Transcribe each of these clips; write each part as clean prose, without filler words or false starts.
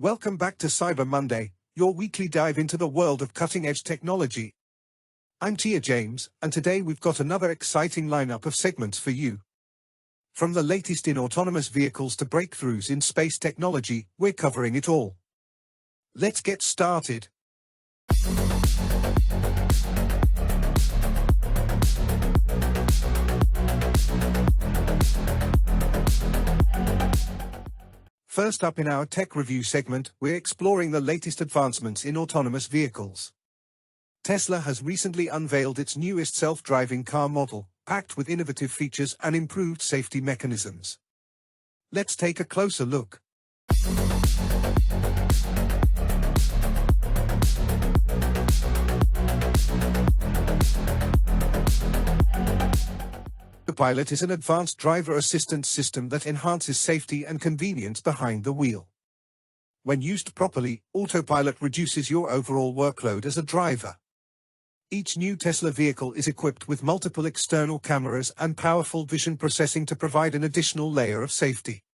Welcome back to Cyber Monday, your weekly dive into the world of cutting-edge technology. I'm Tia James, and today we've got another exciting lineup of segments for you. From the latest in autonomous vehicles to breakthroughs in space technology, we're covering it all. Let's get started. First up in our tech review segment, we're exploring the latest advancements in autonomous vehicles. Tesla has recently unveiled its newest self-driving car model, packed with innovative features and improved safety mechanisms. Let's take a closer look. Autopilot is an advanced driver assistance system that enhances safety and convenience behind the wheel. When used properly, Autopilot reduces your overall workload as a driver. Each new Tesla vehicle is equipped with multiple external cameras and powerful vision processing to provide an additional layer of safety.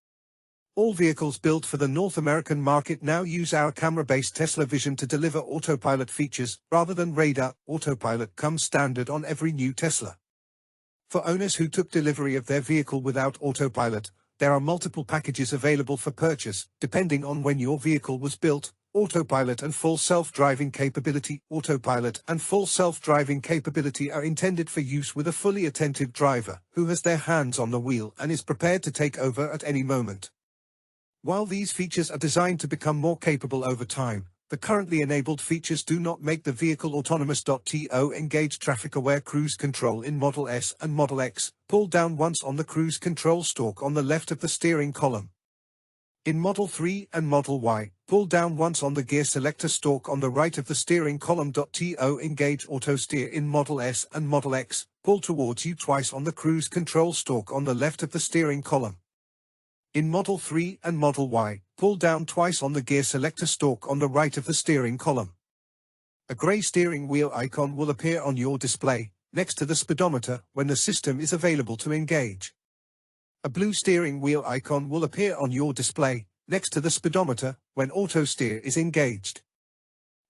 All vehicles built for the North American market now use our camera-based Tesla Vision to deliver Autopilot features, rather than radar. Autopilot comes standard on every new Tesla. For owners who took delivery of their vehicle without Autopilot, there are multiple packages available for purchase, depending on when your vehicle was built. Autopilot and full self-driving capability. Autopilot and full self-driving capability are intended for use with a fully attentive driver, who has their hands on the wheel and is prepared to take over at any moment. While these features are designed to become more capable over time, the currently enabled features do not make the vehicle autonomous. Engage traffic-aware cruise control in Model S and Model X. Pull down once on the cruise control stalk on the left of the steering column. In Model 3 and Model Y, pull down once on the gear selector stalk on the right of the steering column. Engage auto steer in Model S and Model X. Pull towards you twice on the cruise control stalk on the left of the steering column. In Model 3 and Model Y, pull down twice on the gear selector stalk on the right of the steering column. A gray steering wheel icon will appear on your display, next to the speedometer, when the system is available to engage. A blue steering wheel icon will appear on your display, next to the speedometer, when auto steer is engaged.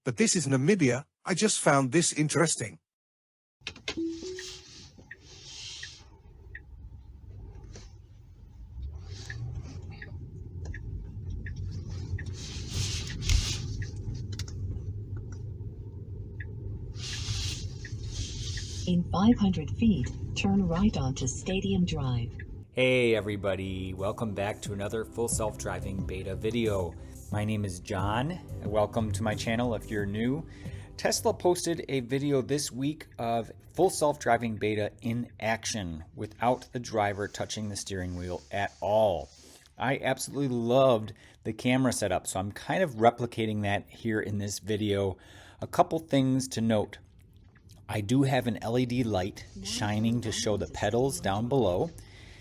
But this is Namibia. I just found this interesting. In 500 feet, turn right onto Stadium Drive. Hey everybody, welcome back to another full self-driving beta video. My name is John, and welcome to my channel if you're new. Tesla posted a video this week of full self-driving beta in action without the driver touching the steering wheel at all. I absolutely loved the camera setup, so I'm kind of replicating that here in this video. A couple things to note. I do have an LED light shining to show the pedals down below.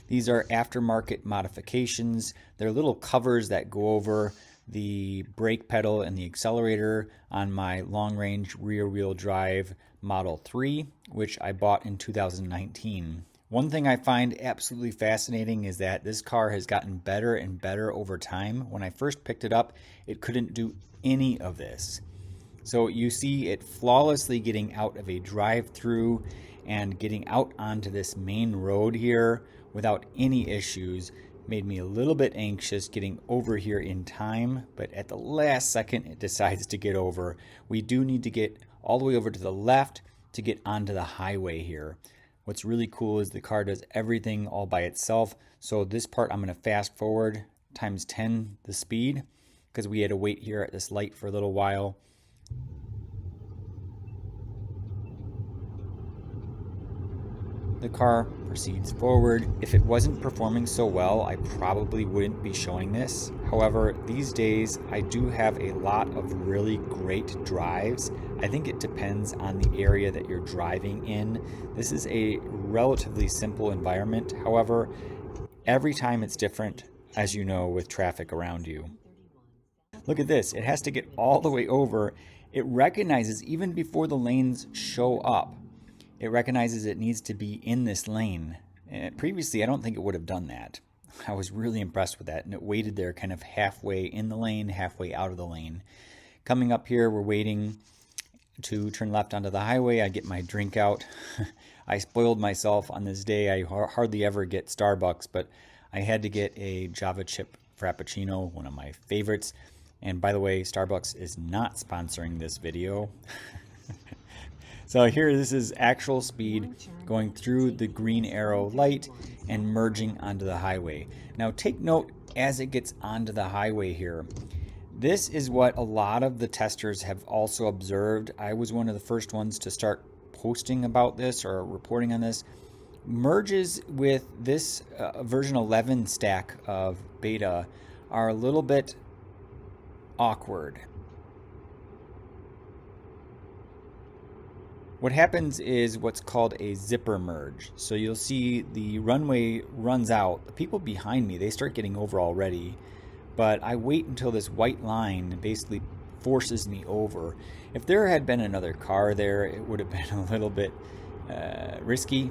These are aftermarket modifications. They're little covers that go over the brake pedal and the accelerator on my long-range rear-wheel drive Model 3, which I bought in 2019. One thing I find absolutely fascinating is that this car has gotten better and better over time. When I first picked it up, it couldn't do any of this. So you see it flawlessly getting out of a drive-through and getting out onto this main road here without any issues. Made me a little bit anxious getting over here in time, but at the last second it decides to get over. We do need to get all the way over to the left to get onto the highway here. What's really cool is the car does everything all by itself. So this part I'm going to fast forward times 10 the speed because we had to wait here at this light for a little while. The car proceeds forward. If it wasn't performing so well, I probably wouldn't be showing this. However, these days I do have a lot of really great drives. I think it depends on the area that you're driving in. This is a relatively simple environment. However, every time it's different, as you know, with traffic around you. Look at this. It has to get all the way over. It recognizes even before the lanes show up. It recognizes it needs to be in this lane. Previously, I don't think it would have done that. I was really impressed with that, and it waited there kind of halfway in the lane, halfway out of the lane. Coming up here, we're waiting to turn left onto the highway. I get my drink out. I spoiled myself on this day. I hardly ever get Starbucks, but I had to get a Java chip Frappuccino, one of my favorites. And by the way, Starbucks is not sponsoring this video. So here, this is actual speed going through the green arrow light and merging onto the highway. Now take note as it gets onto the highway here. This is what a lot of the testers have also observed. I was one of the first ones to start posting about this or reporting on this. Merges with this version 11 stack of beta are a little bit awkward. What happens is what's called a zipper merge. So you'll see the runway runs out. The people behind me, they start getting over already, but I wait until this white line basically forces me over. If there had been another car there, it would have been a little bit risky.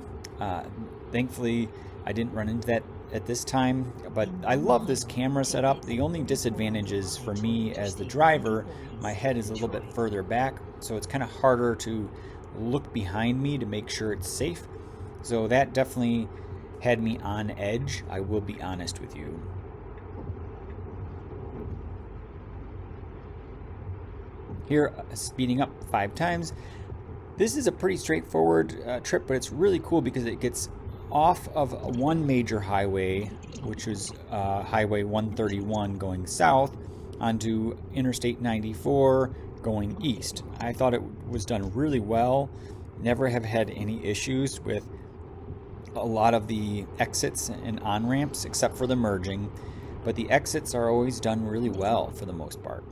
Thankfully, I didn't run into that at this time, but I love this camera setup. The only disadvantage is for me as the driver, my head is a little bit further back, so it's kind of harder to look behind me to make sure it's safe. So that definitely had me on edge, I will be honest with you. Here, speeding up 5 times. This is a pretty straightforward trip, but it's really cool because it gets off of one major highway, which is Highway 131 going south, onto Interstate 94 going east. I thought it was done really well. Never have had any issues with a lot of the exits and on-ramps except for the merging, but the exits are always done really well for the most part.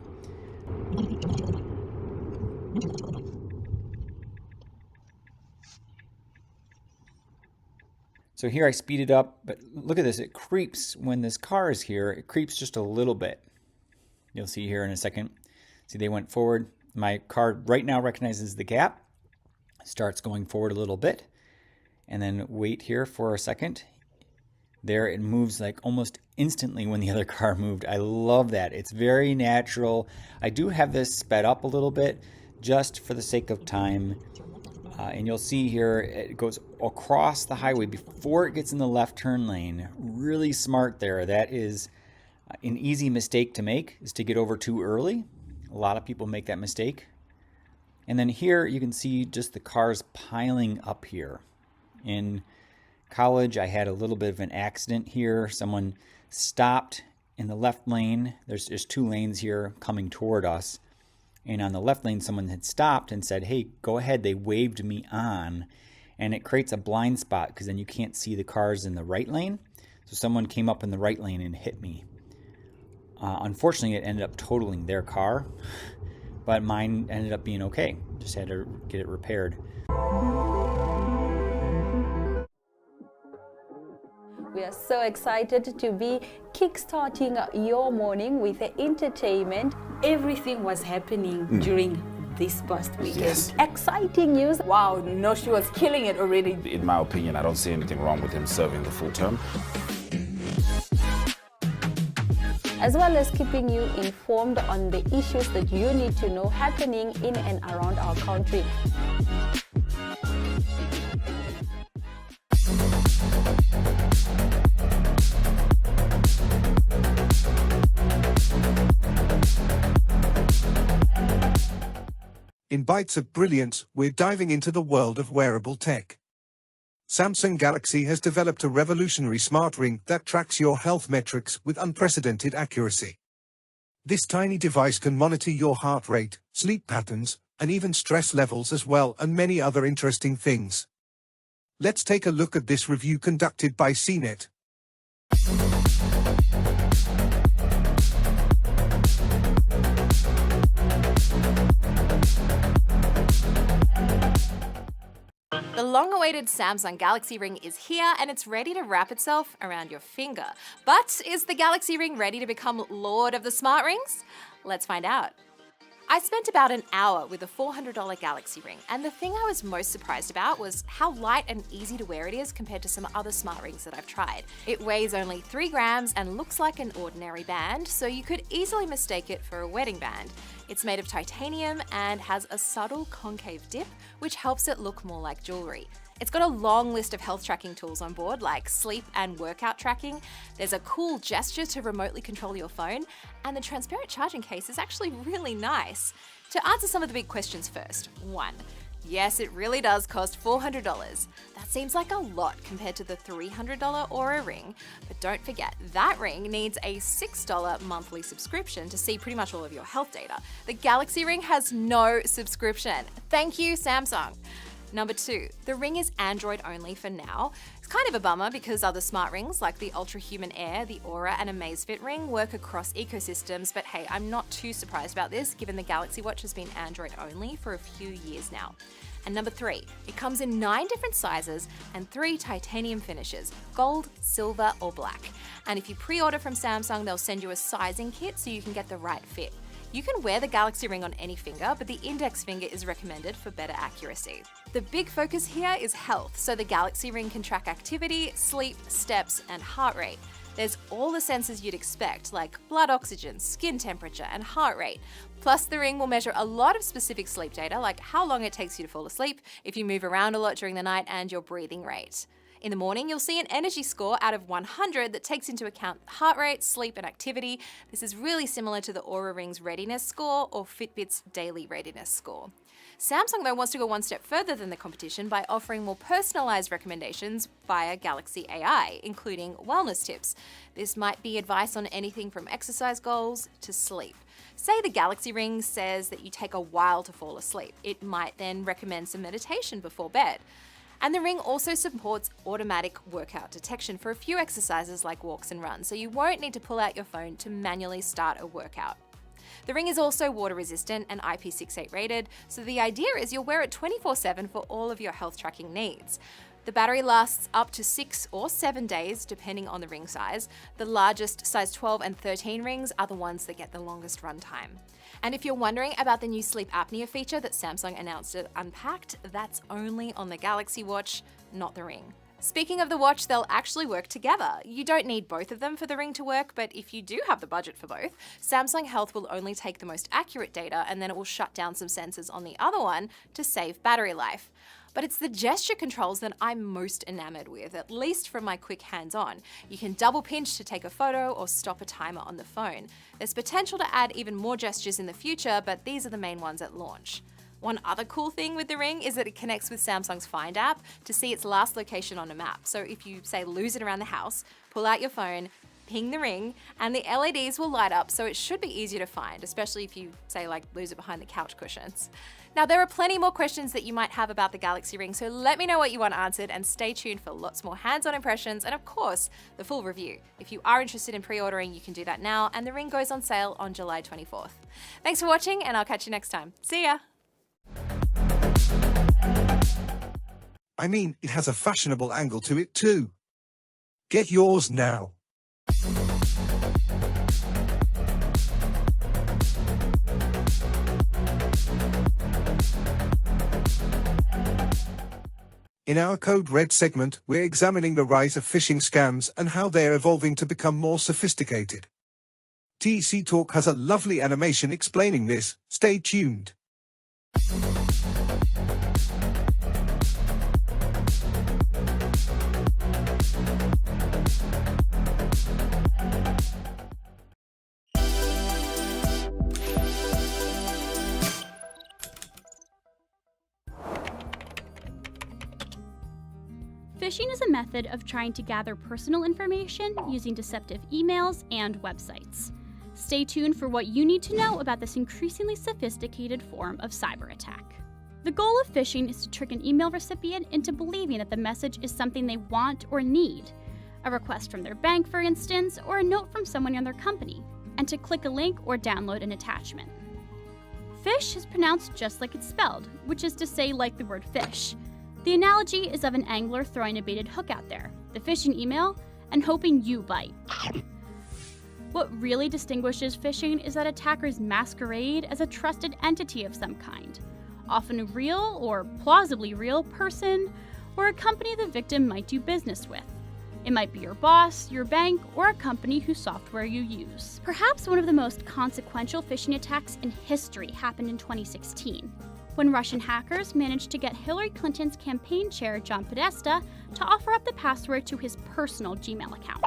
So here I speeded up, but look at this, it creeps when this car is here, it creeps just a little bit. You'll see here in a second. See, they went forward. My car right now recognizes the gap, starts going forward a little bit, and then wait here for a second. There it moves like almost instantly when the other car moved. I love that. It's very natural. I do have this sped up a little bit just for the sake of time. And you'll see here it goes across the highway before it gets in the left turn lane. Really smart there. That is an easy mistake to make, is to get over too early. A lot of people make that mistake. And then here you can see just the cars piling up here. In college, I had a little bit of an accident here. Someone stopped in the left lane. There's 2 lanes here coming toward us. And on the left lane, someone had stopped and said, hey, go ahead. They waved me on. And it creates a blind spot because then you can't see the cars in the right lane. So someone came up in the right lane and hit me. Unfortunately, it ended up totaling their car, but mine ended up being okay. Just had to get it repaired. We are so excited to be kickstarting your morning with entertainment. Everything was happening during this past weekend. Yes. Exciting news. Wow, no, she was killing it already. In my opinion, I don't see anything wrong with him serving the full term. As well as keeping you informed on the issues that you need to know happening in and around our country. In Bites of Brilliance, we're diving into the world of wearable tech. Samsung Galaxy has developed a revolutionary smart ring that tracks your health metrics with unprecedented accuracy. This tiny device can monitor your heart rate, sleep patterns, and even stress levels as well, and many other interesting things. Let's take a look at this review conducted by CNET. The long-awaited Samsung Galaxy Ring is here and it's ready to wrap itself around your finger. But is the Galaxy Ring ready to become Lord of the Smart Rings? Let's find out. I spent about an hour with a $400 Galaxy Ring, and the thing I was most surprised about was how light and easy to wear it is compared to some other smart rings that I've tried. It weighs only 3 grams and looks like an ordinary band, so you could easily mistake it for a wedding band. It's made of titanium and has a subtle concave dip, which helps it look more like jewelry. It's got a long list of health tracking tools on board, like sleep and workout tracking. There's a cool gesture to remotely control your phone, and the transparent charging case is actually really nice. To answer some of the big questions first. 1. Yes, it really does cost $400. That seems like a lot compared to the $300 Oura ring, but don't forget, that ring needs a $6 monthly subscription to see pretty much all of your health data. The Galaxy Ring has no subscription. Thank you, Samsung. Number 2, the ring is Android only for now. It's kind of a bummer because other smart rings like the Ultra Human Air, the Oura and Amazfit ring work across ecosystems, but hey, I'm not too surprised about this given the Galaxy Watch has been Android only for a few years now. And number 3, it comes in 9 different sizes and 3 titanium finishes, gold, silver or black. And if you pre-order from Samsung, they'll send you a sizing kit so you can get the right fit. You can wear the Galaxy Ring on any finger, but the index finger is recommended for better accuracy. The big focus here is health, so the Galaxy Ring can track activity, sleep, steps, and heart rate. There's all the sensors you'd expect, like blood oxygen, skin temperature, and heart rate. Plus, the ring will measure a lot of specific sleep data, like how long it takes you to fall asleep, if you move around a lot during the night, and your breathing rate. In the morning, you'll see an energy score out of 100 that takes into account heart rate, sleep, and activity. This is really similar to the Oura Ring's readiness score or Fitbit's daily readiness score. Samsung, though, wants to go one step further than the competition by offering more personalized recommendations via Galaxy AI, including wellness tips. This might be advice on anything from exercise goals to sleep. Say the Galaxy Ring says that you take a while to fall asleep. It might then recommend some meditation before bed. And the ring also supports automatic workout detection for a few exercises like walks and runs, so you won't need to pull out your phone to manually start a workout. The ring is also water resistant and IP68 rated, so the idea is you'll wear it 24/7 for all of your health tracking needs. The battery lasts up to 6 or 7 days depending on the ring size. The largest size 12 and 13 rings are the ones that get the longest runtime. And if you're wondering about the new sleep apnea feature that Samsung announced at Unpacked, that's only on the Galaxy Watch, not the ring. Speaking of the watch, they'll actually work together. You don't need both of them for the ring to work, but if you do have the budget for both, Samsung Health will only take the most accurate data and then it will shut down some sensors on the other one to save battery life. But it's the gesture controls that I'm most enamored with, at least from my quick hands-on. You can double pinch to take a photo or stop a timer on the phone. There's potential to add even more gestures in the future, but these are the main ones at launch. One other cool thing with the ring is that it connects with Samsung's Find app to see its last location on a map. So if you, say, lose it around the house, pull out your phone, ping the ring, and the LEDs will light up, so it should be easier to find, especially if you, say, like lose it behind the couch cushions. Now, there are plenty more questions that you might have about the Galaxy Ring, so let me know what you want answered and stay tuned for lots more hands-on impressions and, of course, the full review. If you are interested in pre-ordering, you can do that now, and the ring goes on sale on July 24th. Thanks for watching, and I'll catch you next time. See ya! I mean, it has a fashionable angle to it too. Get yours now. In our Code Red segment, we're examining the rise of phishing scams and how they're evolving to become more sophisticated. TC Talk has a lovely animation explaining this. Stay tuned. Phishing is a method of trying to gather personal information using deceptive emails and websites. Stay tuned for what you need to know about this increasingly sophisticated form of cyber attack. The goal of phishing is to trick an email recipient into believing that the message is something they want or need, a request from their bank, for instance, or a note from someone in their company, and to click a link or download an attachment. Fish is pronounced just like it's spelled, which is to say like the word fish. The analogy is of an angler throwing a baited hook out there, the phishing email, and hoping you bite. What really distinguishes phishing is that attackers masquerade as a trusted entity of some kind, often a real or plausibly real person or a company the victim might do business with. It might be your boss, your bank, or a company whose software you use. Perhaps one of the most consequential phishing attacks in history happened in 2016, when Russian hackers managed to get Hillary Clinton's campaign chair, John Podesta, to offer up the password to his personal Gmail account.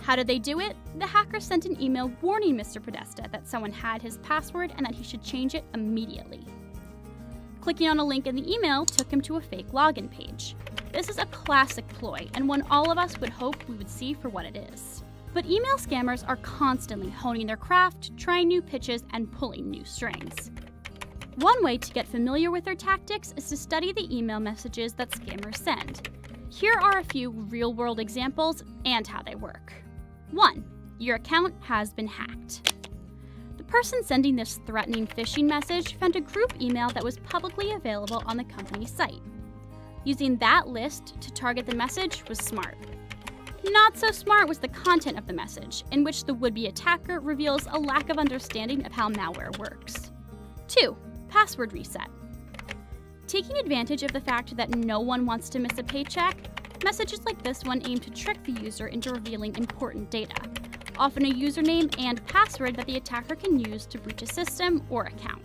How did they do it? The hackers sent an email warning Mr. Podesta that someone had his password and that he should change it immediately. Clicking on a link in the email took him to a fake login page. This is a classic ploy, and one all of us would hope we would see for what it is. But email scammers are constantly honing their craft, trying new pitches, and pulling new strings. One way to get familiar with their tactics is to study the email messages that scammers send. Here are a few real-world examples and how they work. 1. Your account has been hacked. The person sending this threatening phishing message found a group email that was publicly available on the company's site. Using that list to target the message was smart. Not so smart was the content of the message, in which the would-be attacker reveals a lack of understanding of how malware works. 2. Password reset. Taking advantage of the fact that no one wants to miss a paycheck, messages like this one aim to trick the user into revealing important data, often a username and password that the attacker can use to breach a system or account.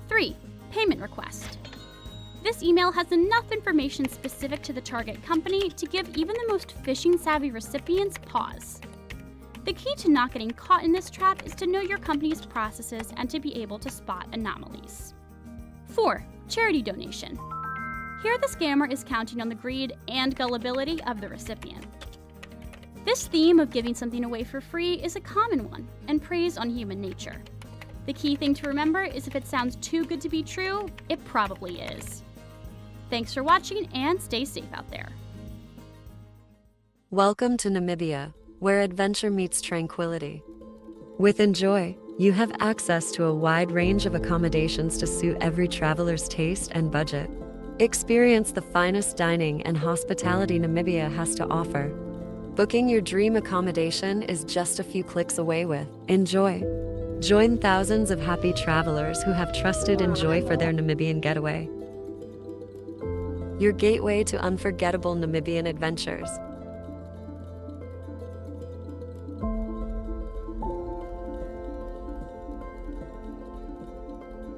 3. Payment request. This email has enough information specific to the target company to give even the most phishing-savvy recipients pause. The key to not getting caught in this trap is to know your company's processes and to be able to spot anomalies. 4. Charity donation. Here the scammer is counting on the greed and gullibility of the recipient. This theme of giving something away for free is a common one and preys on human nature. The key thing to remember is if it sounds too good to be true, it probably is. Thanks for watching and stay safe out there. Welcome to Namibia, where adventure meets tranquility. With Enjoy, you have access to a wide range of accommodations to suit every traveler's taste and budget. Experience the finest dining and hospitality Namibia has to offer. Booking your dream accommodation is just a few clicks away with Enjoy. Join thousands of happy travelers who have trusted Enjoy for their Namibian getaway. Your gateway to unforgettable Namibian adventures.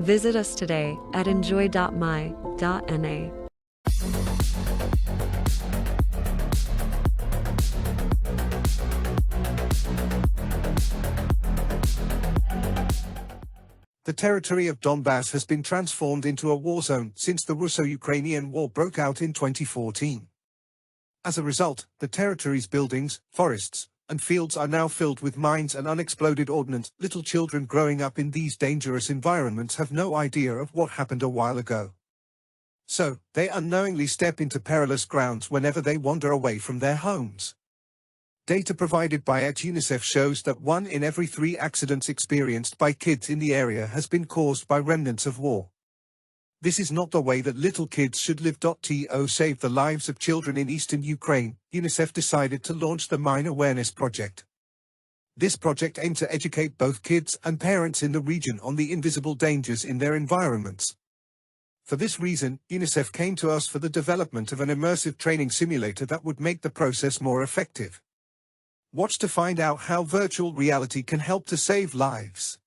Visit us today at enjoy.my.na. The territory of Donbass has been transformed into a war zone since the Russo-Ukrainian War broke out in 2014. As a result, the territory's buildings, forests, and fields are now filled with mines and unexploded ordnance. Little children growing up in these dangerous environments have no idea of what happened a while ago. So, they unknowingly step into perilous grounds whenever they wander away from their homes. Data provided by UNICEF shows that 1 in every 3 accidents experienced by kids in the area has been caused by remnants of war. This is not the way that little kids should live. To save the lives of children in eastern Ukraine, UNICEF decided to launch the Mine Awareness Project. This project aimed to educate both kids and parents in the region on the invisible dangers in their environments. For this reason, UNICEF came to us for the development of an immersive training simulator that would make the process more effective. Watch to find out how virtual reality can help to save lives.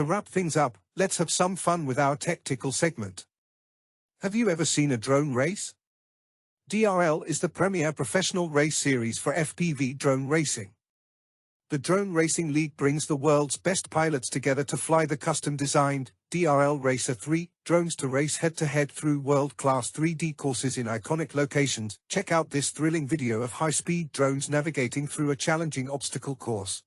To wrap things up, let's have some fun with our tactical segment. Have you ever seen a drone race? DRL is the premier professional race series for FPV drone racing. The Drone Racing League brings the world's best pilots together to fly the custom-designed DRL Racer 3 drones to race head-to-head through world-class 3D courses in iconic locations. Check out this thrilling video of high-speed drones navigating through a challenging obstacle course.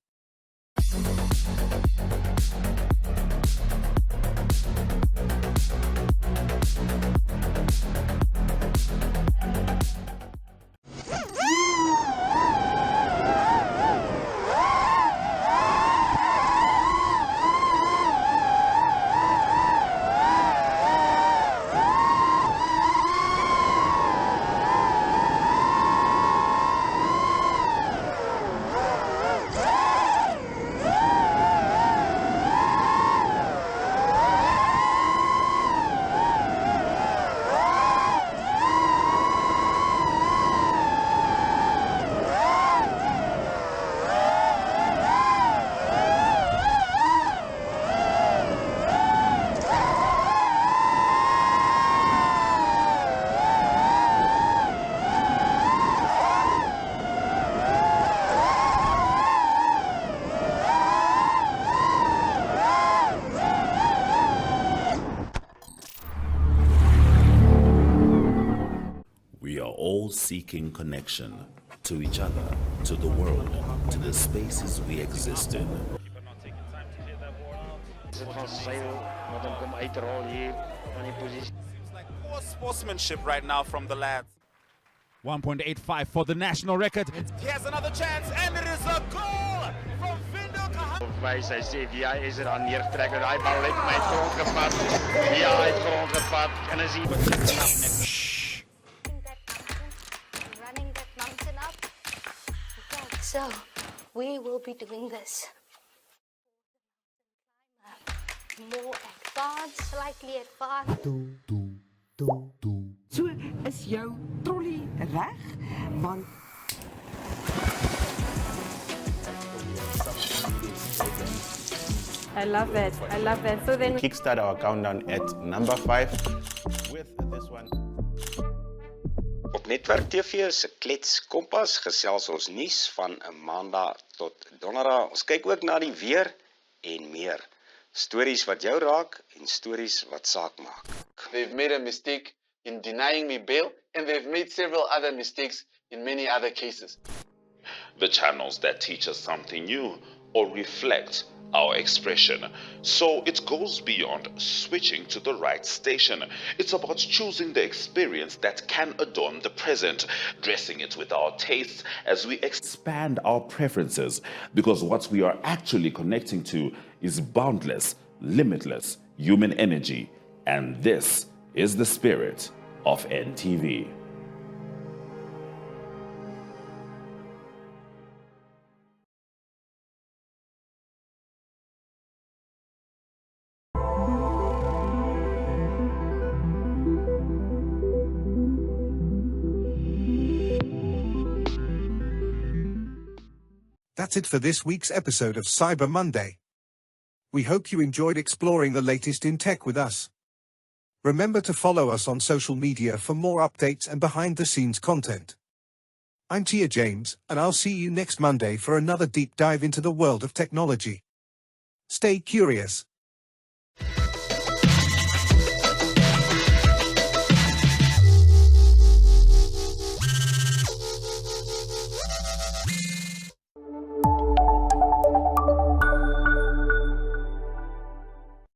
We are all seeking connection to each other, to the world, to the spaces we exist in. Poor sportsmanship right now from the lads. 1.85 for the national record. Here's another chance, and it is a goal from Vindo Kahana. Hy sê wie hy is er aan neergetrek en daai bal het my grond gevat. Ja, hy het grond gevat en is hier running that mountain up. Okay, so we will be doing this. More advanced, slightly advanced. So is jou trolley reg? Want I love it. I love it. So then kickstart our countdown at number 5 with this one. Op Netwerk TV se Klets Kompas gesels ons nuus van 'n Maandag tot Donderdag. Ons kyk ook na die weer en meer. Stories wat jou raak en stories wat saak maak. They've made a mistake in denying me bail, and they've made several other mistakes in many other cases. The channels that teach us something new or reflect our expression. So it goes beyond switching to the right station. It's about choosing the experience that can adorn the present, dressing it with our tastes as we expand our preferences, because what we are actually connecting to is boundless, limitless human energy. And this is the spirit of NTV. That's it for this week's episode of Cyber Monday. We hope you enjoyed exploring the latest in tech with us. Remember to follow us on social media for more updates and behind-the-scenes content. I'm Tia James, and I'll see you next Monday for another deep dive into the world of technology. Stay curious.